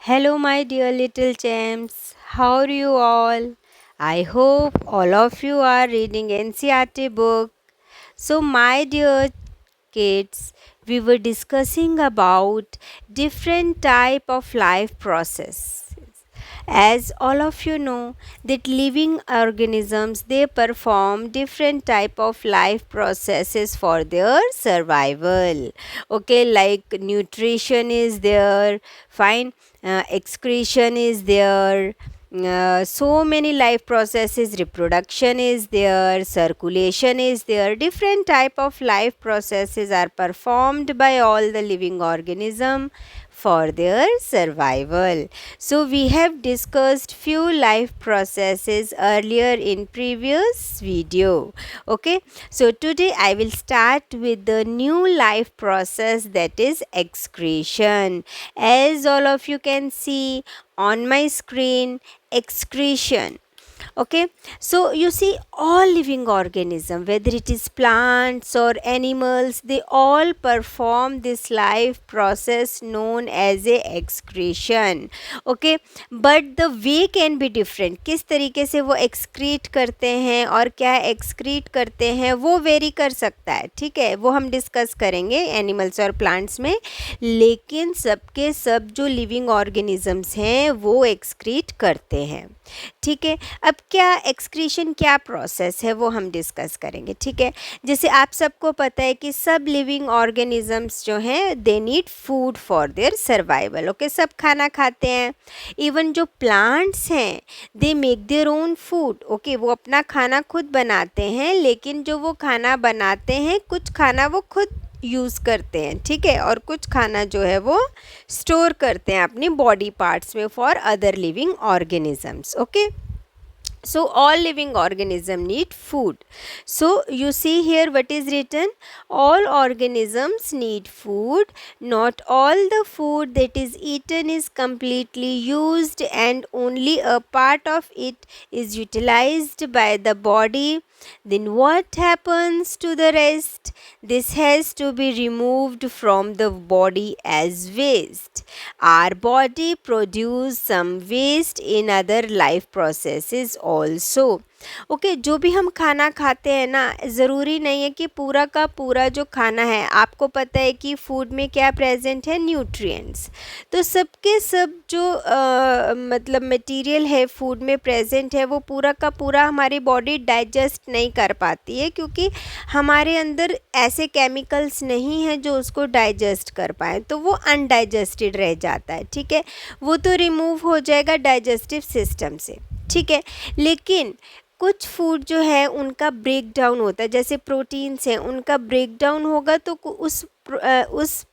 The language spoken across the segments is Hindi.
Hello, my dear little champs. How are you all? I hope all of you are reading NCERT book. So, my dear kids, we were discussing about different type of life process. As all of you know that living organisms, they perform different type of life processes for their survival. Okay, like nutrition is there, fine, excretion is there, so many life processes, reproduction is there, circulation is there, different type of life processes are performed by all the living organism for their survival. So we have discussed few life processes earlier in previous video. Okay, so today I will start with the new life process, that is excretion. As all of you can see on my screen, excretion. Okay, so you see all living organism, whether it is plants or animals, they all perform this life process known as a excretion. Okay, but the way can be different. किस तरीके से वो excrete करते हैं और क्या excrete करते हैं वो वेरी कर सकता है, ठीक है, वो हम डिस्कस करेंगे एनिमल्स और प्लांट्स में. लेकिन सबके सब जो लिविंग ऑर्गेनिजम्स हैं वो एक्सक्रीट करते हैं. ठीक है, अब क्या एक्सक्रीशन क्या प्रोसेस है वो हम डिस्कस करेंगे. ठीक है, जैसे आप सबको पता है कि सब लिविंग ऑर्गेनिजम्स जो हैं they need food for their survival. Okay, सब खाना खाते हैं. इवन जो प्लांट्स हैं they make their own food. Okay, वो अपना खाना खुद बनाते हैं, लेकिन जो वो खाना बनाते हैं कुछ खाना वो खुद यूज़ करते हैं, ठीक है, और कुछ खाना जो है वो स्टोर करते हैं अपनी बॉडी पार्ट्स में for other living organisms. Okay, so all living organism need food. So you see here what is written, all organisms need food. Not all the food that is eaten is completely used, and only a part of it is utilized by the body. Then what happens to the rest? This has to be removed from the body as waste. Our body produce some waste in other life processes also. Okay, जो भी हम खाना खाते हैं ना, ज़रूरी नहीं है कि पूरा का पूरा जो खाना है, आपको पता है कि फूड में क्या प्रेजेंट है, न्यूट्रिएंट्स. तो सबके सब जो मतलब मटेरियल है फूड में प्रेजेंट है वो पूरा का पूरा हमारी बॉडी डाइजेस्ट नहीं कर पाती है, क्योंकि हमारे अंदर ऐसे केमिकल्स नहीं हैं जो उसको डाइजेस्ट कर पाए, तो वो अनडाइजेस्टेड रह जाता है. ठीक है, वो तो रिमूव हो जाएगा डाइजेस्टिव सिस्टम से. ठीक है, लेकिन कुछ फूड जो है उनका ब्रेक डाउन होता है, जैसे प्रोटीन्स हैं उनका ब्रेक डाउन होगा तो उस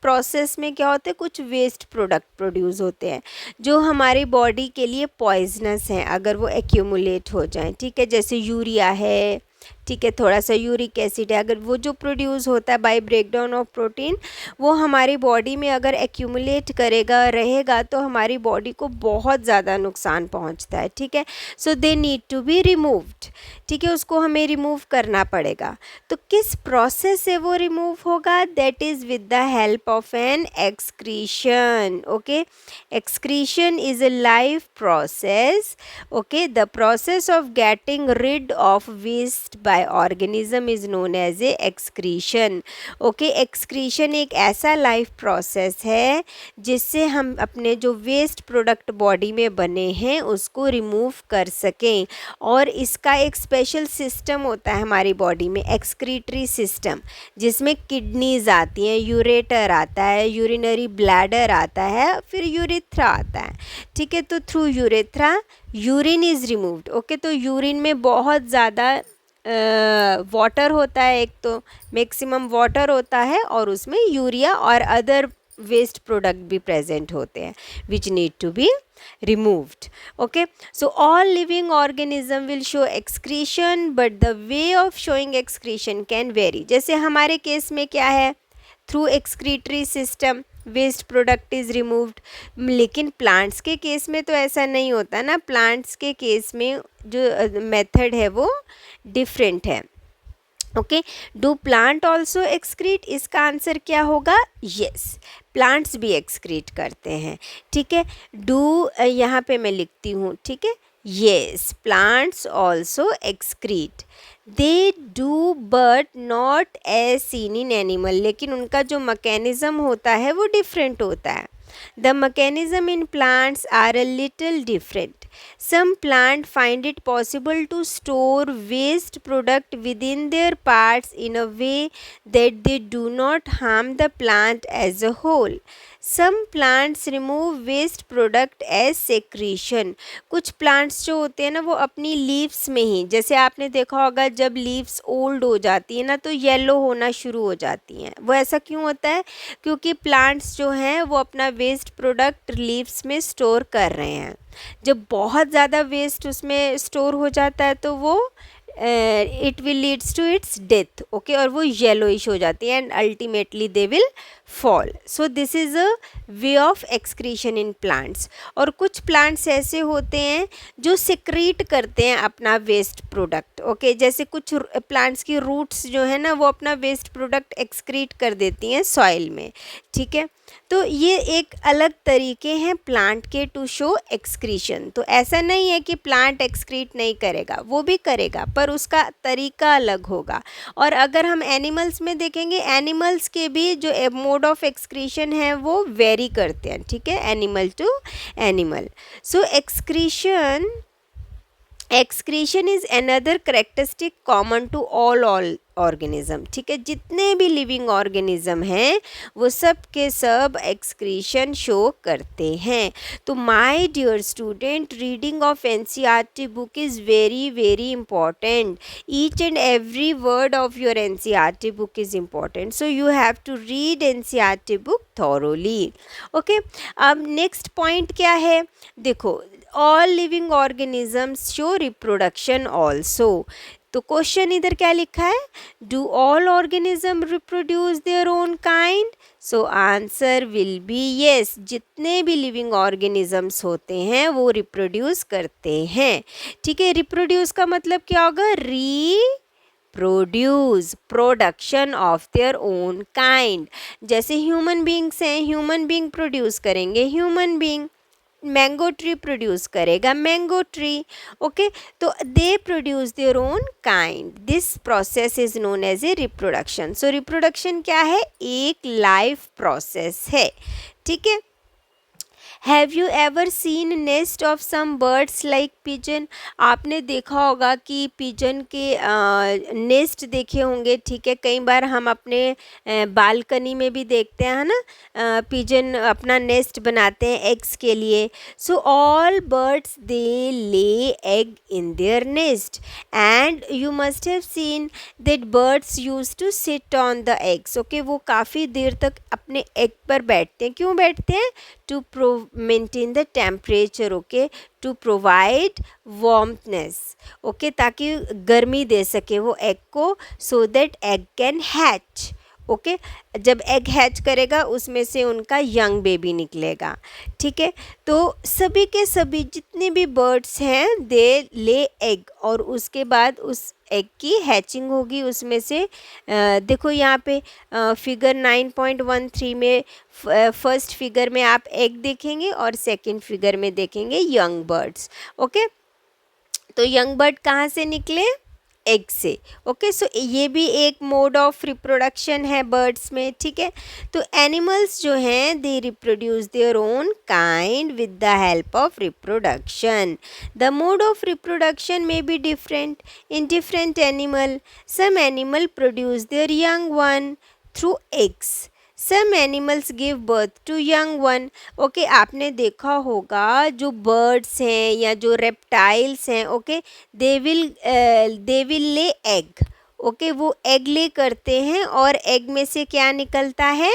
प्रोसेस में क्या होता है, कुछ वेस्ट प्रोडक्ट प्रोड्यूस होते हैं जो हमारी बॉडी के लिए पॉइजनस हैं अगर वो एक्यूमुलेट हो जाएं. ठीक है, जैसे यूरिया है, ठीक है, थोड़ा सा यूरिक एसिड है, अगर वो जो प्रोड्यूस होता है बाय ब्रेकडाउन ऑफ प्रोटीन, वो हमारी बॉडी में अगर एक्यूमुलेट करेगा रहेगा तो हमारी बॉडी को बहुत ज़्यादा नुकसान पहुंचता है. ठीक है, so they need to be removed. ठीक है, उसको हमें रिमूव करना पड़ेगा. तो किस प्रोसेस से वो रिमूव होगा? That is with the help of an excretion. Okay, excretion is a life process. Okay, the process of getting rid of waste by organism is known as a excretion. Okay, excretion एक ऐसा लाइफ प्रोसेस है जिससे हम अपने जो वेस्ट प्रोडक्ट बॉडी में बने हैं उसको रिमूव कर सकें. और इसका एक स्पेशल सिस्टम होता है हमारी बॉडी में, एक्सक्रीटरी सिस्टम, जिसमें किडनीज आती हैं, यूरेटर आता है, यूरिनरी ब्लैडर आता है, फिर यूरिथ्रा आता है. ठीक है, तो through urethra urine is removed. Okay, तो यूरिन में बहुत ज़्यादा वाटर होता है, एक तो मैक्सिमम वाटर होता है और उसमें यूरिया और अदर वेस्ट प्रोडक्ट भी प्रेजेंट होते हैं which need to be removed. Okay, so all living organism will show excretion, but the way of showing excretion can vary. जैसे हमारे केस में क्या है, through excretory system waste product is removed. लेकिन प्लांट्स के केस में तो ऐसा नहीं होता ना. प्लांट्स के केस में जो मेथड है वो डिफरेंट है. Okay, do plant also excrete? इसका आंसर क्या होगा? यस, प्लांट्स भी एक्सक्रीट करते हैं, ठीक है। डू यहाँ पे मैं लिखती हूँ, ठीक है। Yes, plants also excrete, they do but not as seen in animal, लेकिन उनका जो मैकेनिज्म होता है वो डिफरेंट होता है। The mechanism in plants are a little different. Some plants find it possible to store waste product within their parts in a way that they do not harm the plant as a whole. Some plants remove waste product as secretion. कुछ प्लांट्स जो होते हैं ना वो अपनी लीव्स में ही, जैसे आपने देखा होगा जब लीव्स ओल्ड हो जाती है ना तो येलो होना शुरू हो जाती हैं, वो ऐसा क्यों होता है? क्योंकि प्लांट्स जो हैं वो अपना वेस्ट प्रोडक्ट लीव्स में स्टोर कर रहे हैं। जब बहुत ज़्यादा वेस्ट उसमें स्टोर हो जाता है तो वो it will leads to its death, okay, और वो येलोइश हो जाती है and ultimately they will fall. So this is a way of excretion in plants. और कुछ प्लांट्स ऐसे होते हैं जो सिक्रीट करते हैं अपना वेस्ट प्रोडक्ट, ओके, जैसे कुछ प्लांट्स की रूट्स जो है ना वो अपना वेस्ट प्रोडक्ट एक्सक्रीट कर देती हैं सॉइल में, ठीक है। तो ये एक अलग तरीके हैं प्लांट के टू शो एक्सक्रीशन। तो ऐसा नहीं है कि प्लांट एक्सक्रीट नहीं करेगा, वो भी करेगा पर उसका तरीका अलग होगा। और अगर हम एनिमल्स में देखेंगे, एनिमल्स के भी जो मोड ऑफ एक्सक्रीशन है वो वेरी करते हैं, ठीक है, animal to animal. So excretion is another characteristic common to all organism, ठीक है। जितने भी लिविंग ऑर्गेनिज्म हैं वो सब के सब एक्सक्रीशन शो करते हैं। तो my dear student, reading of NCERT book is very very important. Each and every word of your NCERT book is important, so you have to read NCERT book thoroughly, okay. अब नेक्स्ट पॉइंट क्या है, देखो, all living organisms show reproduction also. तो क्वेश्चन इधर क्या लिखा है, do all organism reproduce their own kind? So answer will be yes, जितने भी लिविंग ऑर्गेनिजम्स होते हैं वो रिप्रोड्यूस करते हैं, ठीक है। रिप्रोड्यूस का मतलब क्या होगा, produce, production of their own kind. जैसे ह्यूमन बींग्स हैं, ह्यूमन बींग प्रोड्यूस करेंगे human being, mango tree produce करेगा मैंगो ट्री, ओके। तो they produce their own kind, this process is known as a reproduction. So reproduction क्या है, एक लाइफ प्रोसेस है, ठीक है। Have you ever seen nest of some birds like pigeon? आपने देखा होगा कि पिजन के नेस्ट देखे होंगे, ठीक है। कई बार हम अपने बालकनी में भी देखते हैं ना, पिजन अपना नेस्ट बनाते हैं एग्स के लिए। So all birds they lay egg in their nest and you must have seen that birds use to sit on the eggs, okay. वो काफ़ी देर तक अपने एग पर बैठते हैं, क्यों बैठते हैं, to maintain the temperature, okay, to provide warmthness, okay, ताकि गर्मी दे सके वो एग को, so that egg can hatch, okay. जब एग हैच करेगा उसमें से उनका यंग बेबी निकलेगा, ठीक है। तो सभी के सभी जितने भी बर्ड्स हैं दे ले एग, और उसके बाद उस एग की हैचिंग होगी, उसमें से देखो यहाँ पे फिगर 9.13 में फर्स्ट फिगर में आप एग देखेंगे और सेकंड फिगर में देखेंगे यंग बर्ड्स, ओके। तो यंग बर्ड कहाँ से निकले, एग से, ओके। सो ये भी एक मोड ऑफ रिप्रोडक्शन है बर्ड्स में, ठीक है। तो एनिमल्स जो हैं they reproduce their own kind with the help of reproduction. The mode of reproduction में be different in different animal. Some animal produce their young one through eggs, some animals give birth to young one, okay. आपने देखा होगा जो बर्ड्स हैं या जो रेप्टाइल्स हैं, okay, they will lay egg, okay, वो एग ले करते हैं और एग में से क्या निकलता है,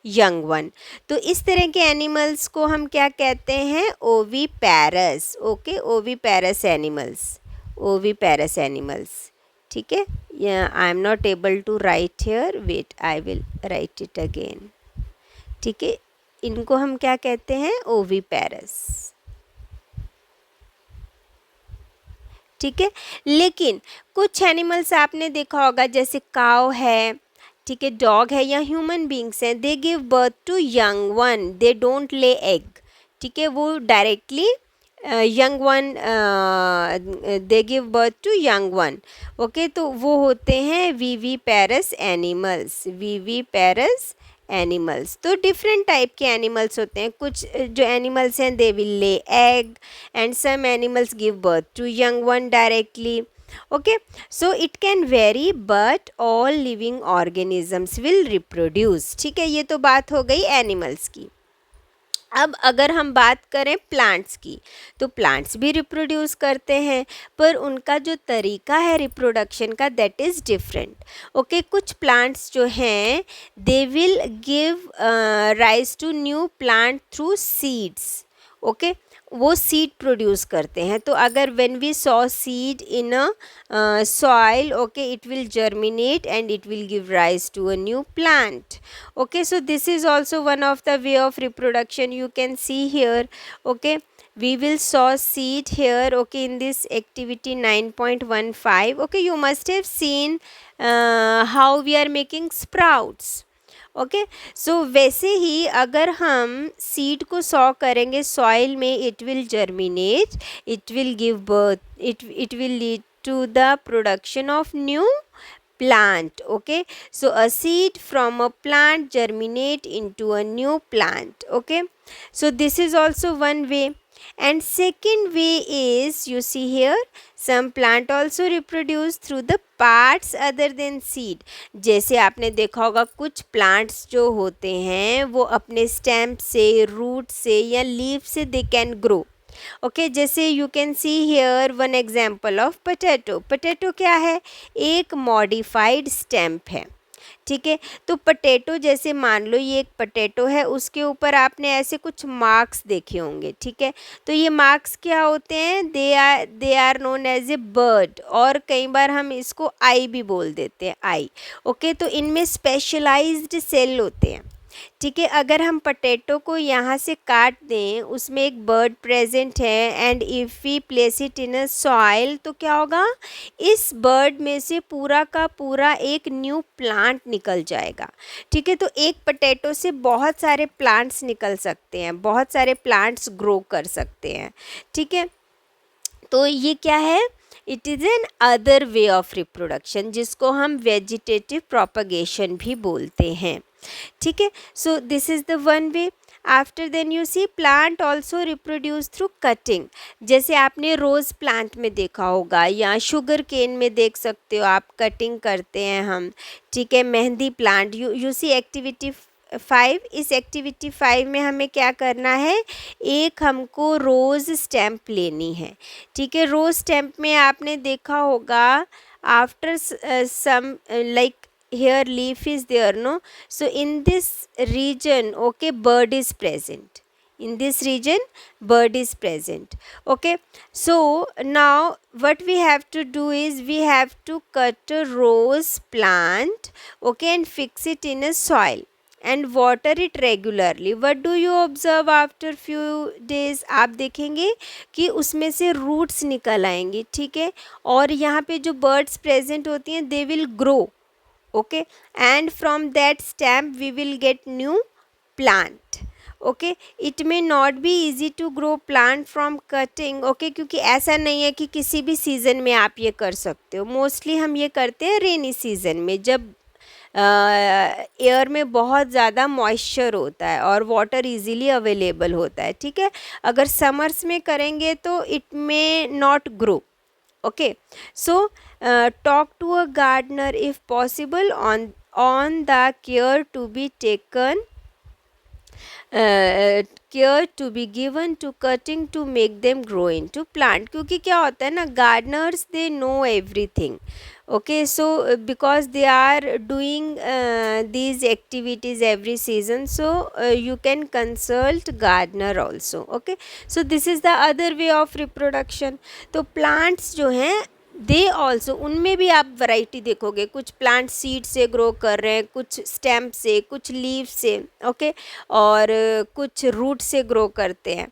यंग वन। तो इस तरह के एनिमल्स को हम क्या कहते हैं, oviparous, okay, oviparous animals, oviparous animals, ठीक है। I am not able to write here, wait I will write it again, ठीक है। इनको हम क्या कहते हैं, ओवीपैरस, ठीक है। लेकिन कुछ एनिमल्स आपने देखा होगा जैसे काव है, ठीक है, डॉग है या ह्यूमन बींग्स हैं, they give birth to young one, they don't lay egg, ठीक है, वो directly young one, they give birth to young one, okay, तो वो होते हैं विविपेरस एनिमल्स, विविपेरस एनिमल्स। तो डिफरेंट टाइप के एनिमल्स होते हैं, कुछ जो एनिमल्स हैं they will lay egg and some animals give birth to young one directly, okay, so it can vary but all living organisms will reproduce, ठीक है, ये तो बात हो गई एनिमल्स की। अब अगर हम बात करें प्लांट्स की, तो प्लांट्स भी रिप्रोड्यूस करते हैं, पर उनका जो तरीका है रिप्रोडक्शन का दैट इज़ डिफरेंट, ओके। कुछ प्लांट्स जो हैं they will give rise to new plant through seeds, okay, वो सीड प्रोड्यूस करते हैं। तो अगर when we sow seed in a soil, okay, it will germinate and it will give rise to a new plant, okay, so this is also one of the way of reproduction, you can see here, okay, we will saw seed here, okay, in this activity 9.15, okay, you must have seen how we are making sprouts, okay, so वैसे ही अगर हम सीड को सॉ करेंगे सॉइल में, it will germinate, it will give birth, it will lead to the production of new plant, okay, so a seed from a plant germinate into a new plant, okay, so this is also one way. And second way is, you see here, some plant also reproduce through the parts other than seed, जैसे आपने देखा होगा कुछ plants जो होते हैं वो अपने stem से, root से या leaf से they can grow, ओके, जैसे you can see here one example of potato. Potato क्या है, एक मॉडिफाइड स्टेम्प है, ठीक है। तो पोटैटो जैसे मान लो ये एक पोटैटो है, उसके ऊपर आपने ऐसे कुछ मार्क्स देखे होंगे, ठीक है। तो ये मार्क्स क्या होते हैं, they are known as a bird, और कई बार हम इसको आई भी बोल देते हैं, आई, ओके। तो इनमें स्पेशलाइज्ड सेल होते हैं, ठीक है। अगर हम पोटैटो को यहाँ से काट दें, उसमें एक बर्ड प्रेजेंट है, and if we place it in a soil, तो क्या होगा, इस बर्ड में से पूरा का पूरा एक न्यू प्लांट निकल जाएगा, ठीक है। तो एक पोटैटो से बहुत सारे प्लांट्स निकल सकते हैं, बहुत सारे प्लांट्स ग्रो कर सकते हैं, ठीक है। तो ये क्या है, it is another way of reproduction, जिसको हम वेजिटेटिव प्रोपगेशन भी बोलते हैं, ठीक है। So this is the one way. After then you see plant also reproduce through cutting, जैसे आपने रोज़ प्लांट में देखा होगा या शुगर केन में देख सकते हो आप, कटिंग करते हैं हम, ठीक है। Mehndi plant, you see activity 5, इस एक्टिविटी 5 में हमें क्या करना है, एक हमको रोज़ स्टैम्प लेनी है, ठीक है। रोज़ स्टैम्प में आपने देखा होगा after some like here leaf is there, no, so in this region, okay, bird is present, in this region bird is present, okay. So now what we have to do is we have to cut a rose plant, okay, and fix it in a soil and water it regularly. What do you observe after few days, आप देखेंगे कि उसमें से roots निकल आएंगी, ठीक है, और यहाँ पे जो birds present होती हैं they will grow, okay, and from that stem we will get new plant, okay. It may not be easy to grow plant from cutting, okay, क्योंकि ऐसा नहीं है कि किसी भी सीज़न में आप ये कर सकते हो, मोस्टली हम ये करते हैं रेनी सीज़न में, जब एयर में बहुत ज़्यादा मॉइस्चर होता है और वाटर इजीली अवेलेबल होता है, ठीक है। अगर समर्स में करेंगे तो it may not grow, okay, so talk to a gardener if possible on the care to be taken, care to be given to cutting to make them grow into plant, क्योंकि क्या होता है ना, gardeners they know everything, okay, so because they are doing these activities every season, so you can consult gardener also, okay. So this is the other way of reproduction. तो plants जो हैं दे ऑल्सो, उनमें भी आप वैरायटी देखोगे, कुछ प्लांट सीड से ग्रो कर रहे हैं, कुछ स्टेम से, कुछ लीव से, ओके, और कुछ रूट से ग्रो करते हैं,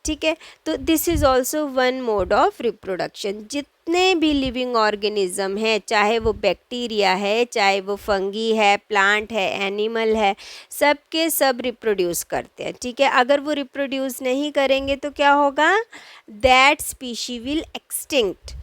ठीक है। तो this is also one mod of reproduction. जितने भी लिविंग ऑर्गेनिज्म है, चाहे वो बैक्टीरिया है, चाहे वो फंगी है, प्लांट है, एनिमल है, सब के सब रिप्रोड्यूस करते हैं, ठीक है। अगर वो रिप्रोड्यूस नहीं करेंगे तो क्या होगा, that species will extinct.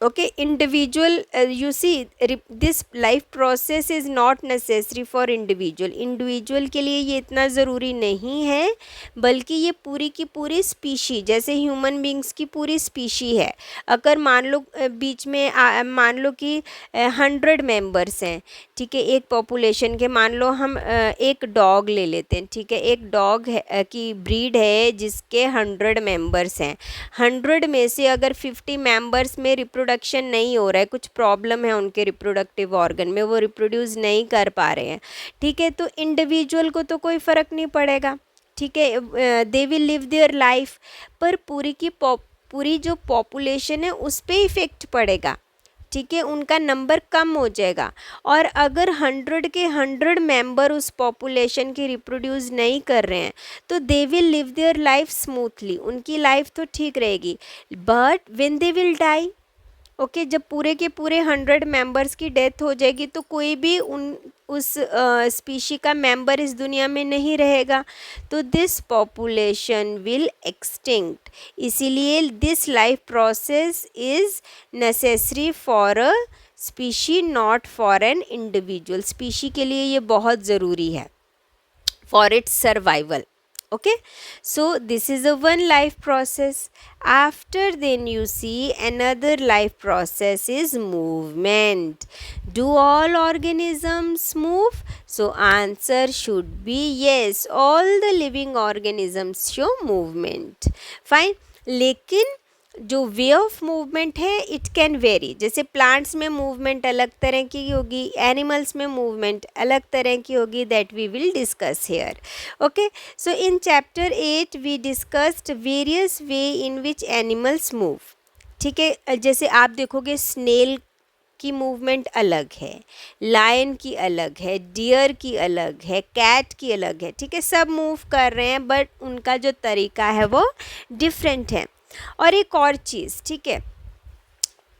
okay, individual, you see, this life process is not necessary for individual के लिए ये इतना ज़रूरी नहीं है, बल्कि ये पूरी की पूरी स्पीशी, जैसे ह्यूमन बींग्स की पूरी स्पीशी है। अगर मान लो बीच में मान लो कि 100 मेंबर्स हैं, ठीक है, एक पॉपुलेशन के, मान लो हम एक डॉग ले लेते हैं, ठीक है, एक डॉग की ब्रीड है जिसके 100 मेंबर्स हैं। 100 में से अगर 50 मेंबर्स में रिप्रोडक्शन नहीं हो रहा है, कुछ प्रॉब्लम है उनके रिप्रोडक्टिव ऑर्गन में, वो रिप्रोड्यूस नहीं कर पा रहे हैं, ठीक है, तो इंडिविजुअल को तो कोई फ़र्क नहीं पड़ेगा, ठीक है, दे विल लिव देयर लाइफ। पर पूरी जो पॉपुलेशन है उस पर इफ़ेक्ट पड़ेगा, ठीक है, उनका नंबर कम हो जाएगा। और अगर 100 के 100 मेंबर उस पॉपुलेशन की रिप्रोड्यूस नहीं कर रहे हैं, तो they will live their life smoothly, उनकी लाइफ तो ठीक रहेगी। But when they will die, okay, जब पूरे के पूरे 100 मेंबर्स की डेथ हो जाएगी तो कोई भी उस स्पीशी का मेंबर इस दुनिया में नहीं रहेगा, तो दिस पॉपुलेशन विल एक्सटिंक्ट। इसीलिए this life process is necessary for a species, not for an individual. Species के लिए ये बहुत ज़रूरी है, for its survival. okay, so this is a one life process. After then you see another life process is movement. Do all organisms move? So answer should be yes, all the living organisms show movement. Fine, लेकिन जो वे ऑफ मूवमेंट है इट कैन वेरी। जैसे प्लांट्स में मूवमेंट अलग तरह की होगी, एनिमल्स में मूवमेंट अलग तरह की होगी, that we will discuss here. Okay, so in chapter 8 we discussed various way in which animals move, ठीक है। जैसे आप देखोगे स्नेल की मूवमेंट अलग है, लायन की अलग है, डियर की अलग है, कैट की अलग है, ठीक है, सब मूव कर रहे हैं बट उनका जो तरीका है वो डिफरेंट है। और एक और चीज़, ठीक है,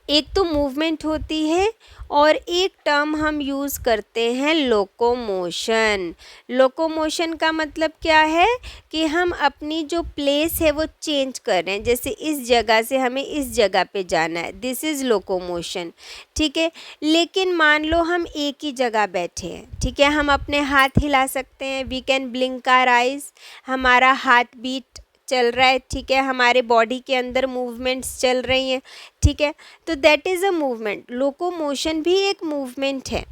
एक तो मूवमेंट होती है और एक टर्म हम यूज़ करते हैं लोकोमोशन। लोकोमोशन का मतलब क्या है कि हम अपनी जो प्लेस है वो चेंज कर रहे हैं, जैसे इस जगह से हमें इस जगह पे जाना है, दिस इज़ लोकोमोशन, ठीक है। लेकिन मान लो हम एक ही जगह बैठे हैं, ठीक है, हम अपने हाथ हिला सकते हैं, we can blink our eyes, हमारा हार्ट बीट चल रहा है, ठीक है, हमारे बॉडी के अंदर मूवमेंट्स चल रही हैं, ठीक है, तो that is a movement. Locomotion भी एक मूवमेंट है,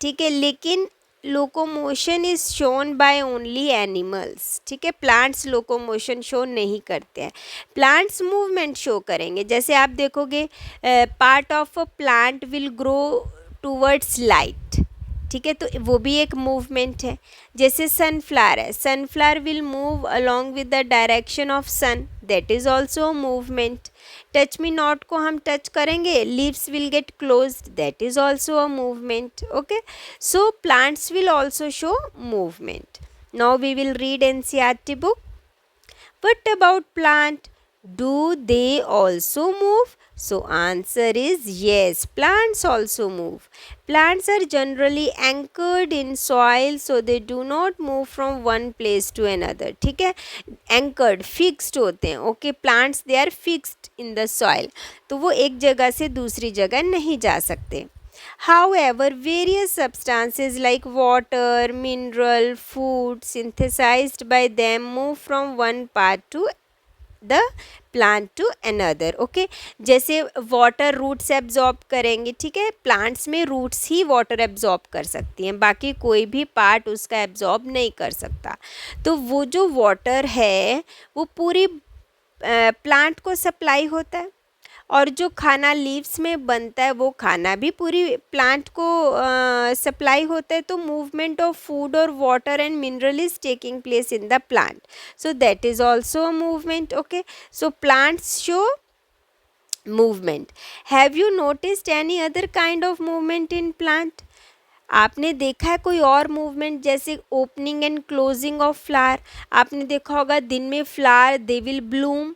ठीक है, लेकिन locomotion is shown by only animals, ठीक है, प्लांट्स लोकोमोशन शो नहीं करते हैं, प्लांट्स मूवमेंट शो करेंगे। जैसे आप देखोगे part of a plant will grow towards light, ठीक है, तो वो भी एक मूवमेंट है। जैसे सनफ्लावर है, sunflower will move along with the direction of sun, that is also movement. Touch me not को हम टच करेंगे, leaves will get closed, that is also a movement. Okay, so plants will also show movement. Now we will read NCERT book. What about plant? Do they also move? So answer is yes, plants also move. Plants are generally anchored in soil, so they do not move from one place to another, ठीक है, anchored, fixed होते हैं, okay, plants they are fixed in the soil, तो वो एक जगह से दूसरी जगह नहीं जा सकते। However, various substances like water, mineral, food synthesized by them move from one part to the plant to another. Okay, जैसे वाटर रूट्स एब्जॉर्ब करेंगे, ठीक है, प्लांट्स में रूट्स ही वाटर एब्जॉर्ब कर सकती हैं, बाकी कोई भी पार्ट उसका एब्जॉर्ब नहीं कर सकता। तो वो जो वाटर है वो पूरी प्लांट को सप्लाई होता है, और जो खाना लीव्स में बनता है वो खाना भी पूरी प्लांट को सप्लाई होता है। तो मूवमेंट ऑफ फूड और water and mineral is taking place in the plant, so that is also a movement. Okay, so plants show movement. Have you noticed any other kind of movement in plant? आपने देखा है कोई और मूवमेंट, जैसे opening and closing of flower? आपने देखा होगा दिन में flower they will bloom,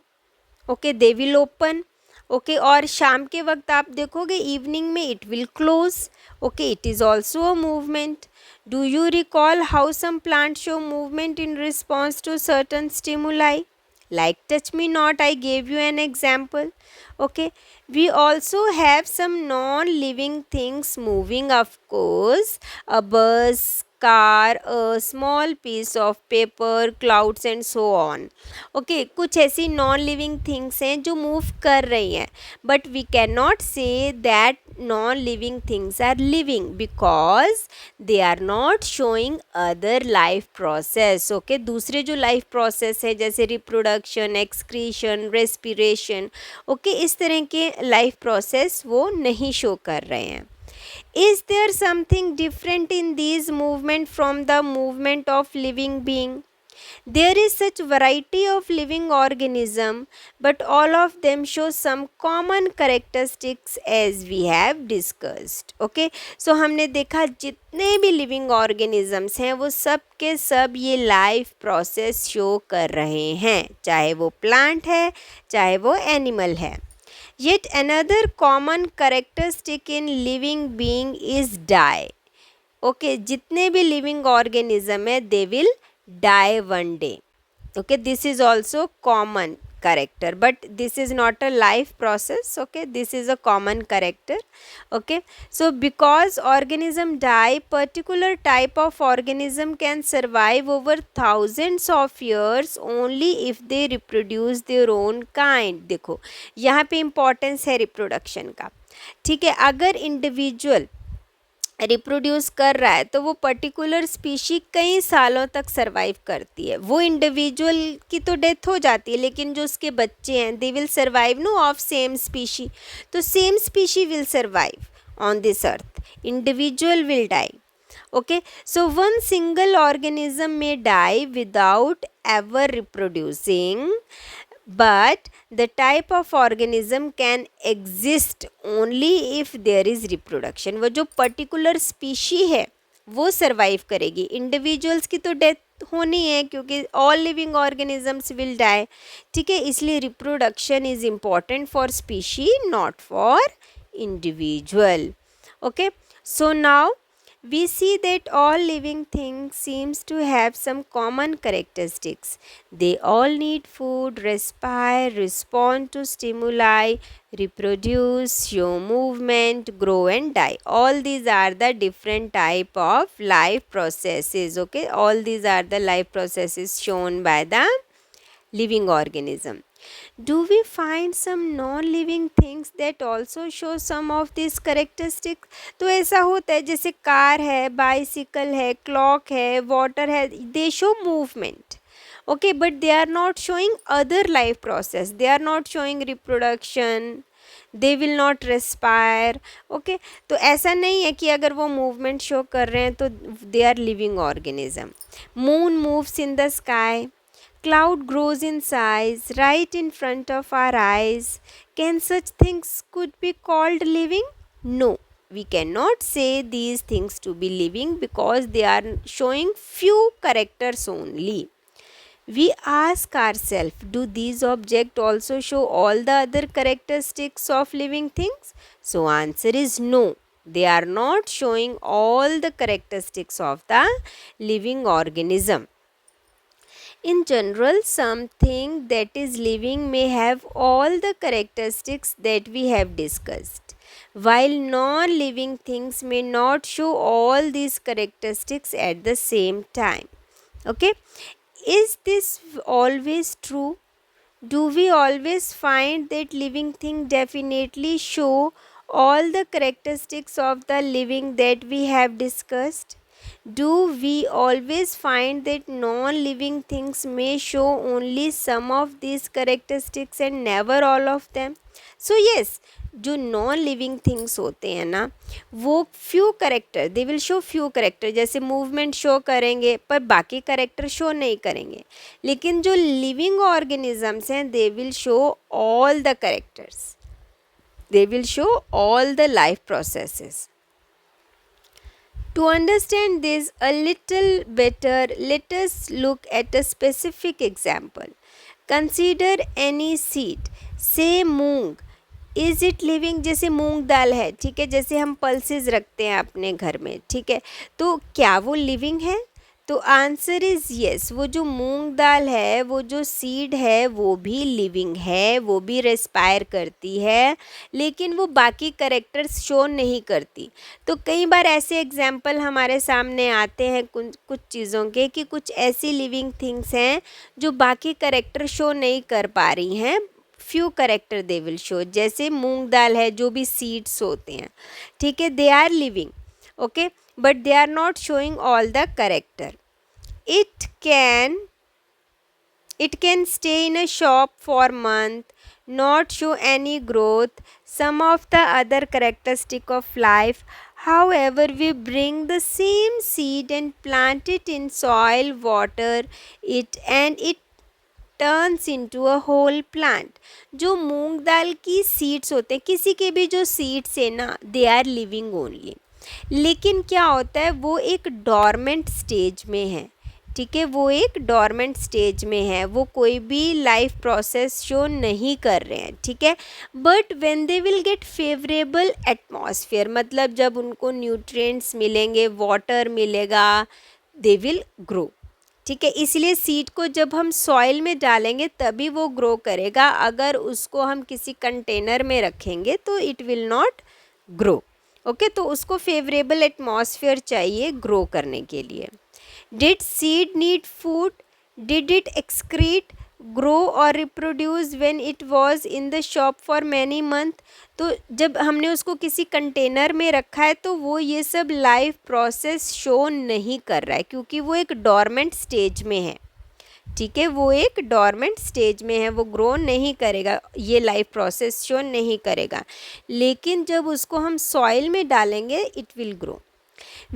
okay, they will open, okay, और शाम के वक्त आप देखोगे इवनिंग में it will close, okay, it is also a movement. Do you recall how some plant show movement in response to certain stimuli? Like touch me not, I gave you an example. Okay, we also have some non-living things moving, of course, a bus, car, a small piece of paper, clouds and so on. Okay, कुछ ऐसी नॉन लिविंग थिंग्स हैं जो मूव कर रही हैं, but we can not say that non living things are living because they are not showing other life process. Okay, दूसरे जो लाइफ प्रोसेस है जैसे रिप्रोडक्शन, एक्सक्रीशन, रेस्पिरेशन, ओके, इस तरह के लाइफ प्रोसेस वो नहीं शो कर रहे हैं. Is there something different in these movement from the movement of living being? There is such variety of living organism, but all of them show some common characteristics as we have discussed. Okay, so हमने देखा जितने भी living organisms हैं वो सब के सब ये life process show कर रहे हैं, चाहे वो plant है चाहे वो animal है. Yet another common characteristic in living being is die. Okay, जितने भी living organism है they will die one day. Okay, this is also common character, but this is not a life process. Okay, this is a common character. Okay, so because organism die, particular type of organism can survive over thousands of years only if they reproduce their own kind. देखो यहाँ पे importance है reproduction का. ठीक है, अगर इंडिविजुअल रिप्रोड्यूस कर रहा है तो वो पर्टिकुलर स्पीशी कई सालों तक सरवाइव करती है. वो इंडिविजुअल की तो डेथ हो जाती है लेकिन जो उसके बच्चे हैं they will survive no of same species. तो same species will survive on this earth, individual will die. Okay, so one single organism में die without ever reproducing, but the type of organism can exist only if there is reproduction. वो जो particular species है वो survive करेगी. individuals की तो death होनी है क्योंकि all living organisms will die. ठीक है, इसलिए reproduction is important for species, not for individual. Okay, so now we see that all living things seems to have some common characteristics. They all need food, respire, respond to stimuli, reproduce, show movement, grow and die. All these are the different type of life processes. Okay, all these are the life processes shown by the living organism. Do we find some non-living things that also show some of these characteristics? तो ऐसा होता है जैसे कार है, बाइसिकल है, क्लॉक है, वाटर है, they show movement. Okay, but they are not showing other life process. They are not showing reproduction. They will not respire. Okay, तो ऐसा नहीं है कि अगर वो movement show कर रहे हैं तो they are living organism. Moon moves in the sky. Cloud grows in size right in front of our eyes. Can such things could be called living? No, we cannot say these things to be living because they are showing few characters only. We ask ourselves, do these objects also show all the other characteristics of living things? So answer is no. They are not showing all the characteristics of the living organism. In general, something that is living may have all the characteristics that we have discussed, while non-living things may not show all these characteristics at the same time. Okay, is this always true? Do we always find that living things definitely show all the characteristics of the living that we have discussed? Do we always find that non-living things may show only some of these characteristics and never all of them? So yes, जो नॉन लिविंग थिंग्स होते हैं ना वो few character, they will show few character, जैसे मूवमेंट शो करेंगे पर बाकी करेक्टर शो नहीं करेंगे. लेकिन जो लिविंग ऑर्गेनिजम्स हैं they will show all the characters, they will show all the life processes. To understand this a little better, let us look at a specific example. Consider any seed, say moong. Is it living? जैसे मूंग दाल है, ठीक है, जैसे हम पल्सेस रखते हैं अपने घर में, ठीक है, तो क्या वो लिविंग है? तो आंसर इज यस. वो जो मूंग दाल है, वो जो सीड है, वो भी लिविंग है, वो भी रेस्पायर करती है, लेकिन वो बाकी करेक्टर्स शो नहीं करती. तो कई बार ऐसे एग्जाम्पल हमारे सामने आते हैं कुछ कुछ चीज़ों के, कि कुछ ऐसी लिविंग थिंग्स हैं जो बाकी करेक्टर शो नहीं कर पा रही हैं, few character they will show. जैसे मूंग दाल है, जो भी सीड्स होते हैं, ठीक है, they are living, okay, but they are not showing all the character. it can it can stay in a shop for month, not show any growth, some of the other characteristic of life. However, we bring the same seed and plant it in soil, water it, and it turns into a whole plant. जो मूंग दाल की सीड्स होते हैं, किसी के भी जो सीड्स है ना, दे आर लिविंग ओनली, लेकिन क्या होता है, वो एक डॉर्मेंट स्टेज में है, ठीक है, वो एक डॉर्मेंट स्टेज में है, वो कोई भी लाइफ प्रोसेस शो नहीं कर रहे हैं, ठीक है. But when they will get favourable atmosphere, मतलब जब उनको न्यूट्रिएंट्स मिलेंगे, वाटर मिलेगा, दे विल ग्रो, ठीक है. इसलिए सीड को जब हम सॉइल में डालेंगे तभी वो ग्रो करेगा. अगर उसको हम किसी कंटेनर में रखेंगे तो it will not grow, okay. तो उसको फेवरेबल एटमॉस्फेयर चाहिए ग्रो करने के लिए. Did seed need food? Did it excrete, grow और reproduce when it was in the shop for many month? तो जब हमने उसको किसी कंटेनर में रखा है तो वो ये सब लाइफ प्रोसेस शो नहीं कर रहा है, क्योंकि वो एक डॉर्मेंट स्टेज में है, ठीक है, वो एक डॉर्मेंट स्टेज में है, वो ग्रो नहीं करेगा, ये लाइफ प्रोसेस शो नहीं करेगा. लेकिन जब उसको हम सॉइल में डालेंगे it will grow.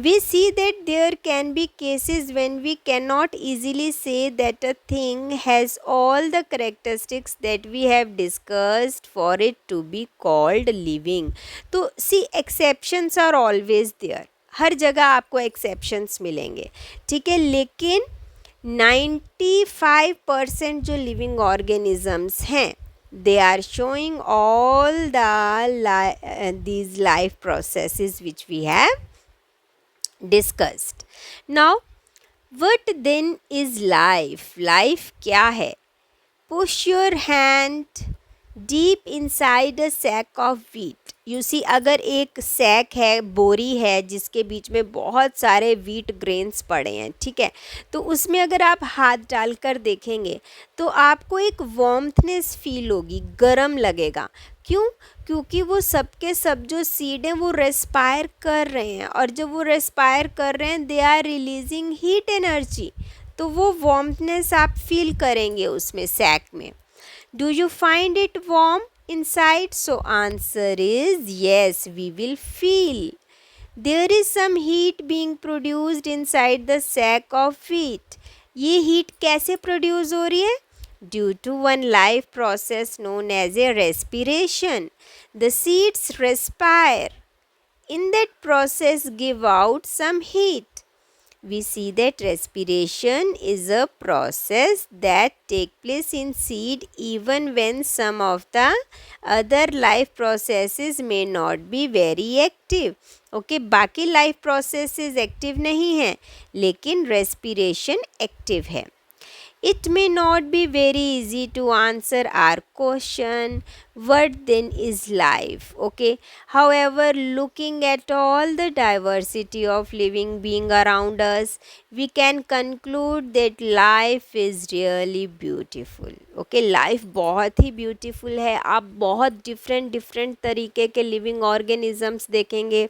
We see that there can be cases when we cannot easily say that a thing has all the characteristics that we have discussed for it to be called living. तो see, exceptions are always there. हर जगह आपको exceptions मिलेंगे, ठीक है, लेकिन 95% जो living organisms हैं, they are showing all these life processes which we have discussed. Now, what then is life? Life क्या है? Push your hand deep inside a sack of wheat. You see, अगर एक सैक है, बोरी है, जिसके बीच में बहुत सारे व्हीट ग्रेन्स पड़े हैं, ठीक है, तो उसमें अगर आप हाथ डालकर देखेंगे तो आपको एक वार्मथनेस फील होगी, गर्म लगेगा. क्यों? क्योंकि वो सब के सब जो सीड हैं वो रेस्पायर कर रहे हैं, और जब वो रेस्पायर कर रहे हैं they are releasing heat energy, तो वो वार्मथनेस आप फील करेंगे उसमें, सैक में. Do you find it warm inside? So answer is yes, we will feel. There is some heat being produced inside the sack of wheat. ये heat कैसे produce हो रही है? Due to one life process known as a respiration. The seeds respire. In that process give out some heat. We see that respiration is a process that take place in seed even when some of the other life processes may not be very active. Okay, बाकी life processes active नहीं हैं, लेकिन respiration active है. It may not be very easy to answer our question, what then is life? Okay, however, looking at all the diversity of living being around us, we can conclude that life is really beautiful. Okay, life बहुत ही beautiful है. आप बहुत different तरीके के living organisms देखेंगे,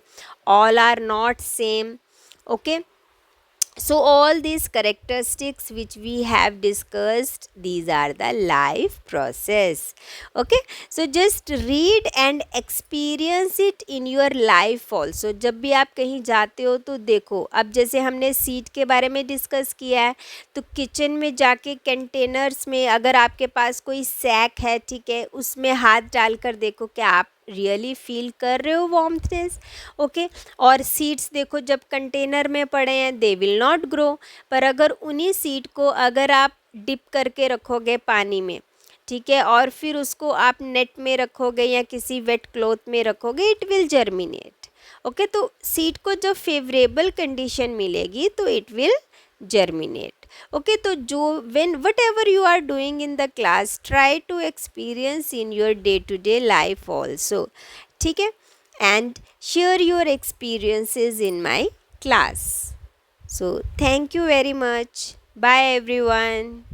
all are not same. Okay, so all these characteristics which we have discussed, these are the life process. Okay, so just read and experience it in your life also. जब भी आप कहीं जाते हो तो देखो, अब जैसे हमने सीड के बारे में डिस्कस किया है, तो किचन में जाके कंटेनर्स में अगर आपके पास कोई सैक है, ठीक है, उसमें हाथ डालकर देखो क्या आप रियली फील कर रहे हो वार्मनेस, ओके। और सीड्स देखो जब कंटेनर में पड़े हैं दे विल नॉट ग्रो, पर अगर उन्हीं सीड को अगर आप डिप करके रखोगे पानी में, ठीक है, और फिर उसको आप नेट में रखोगे या किसी वेट क्लॉथ में रखोगे, इट विल जर्मिनेट, ओके। तो सीड को जब फेवरेबल कंडीशन मिलेगी तो इट विल जर्मिनेट, ओके। तो जो when whatever you are doing in the class, try to experience in your day to day life also, ठीक है, and share your experiences in my class. So thank you very much. Bye everyone.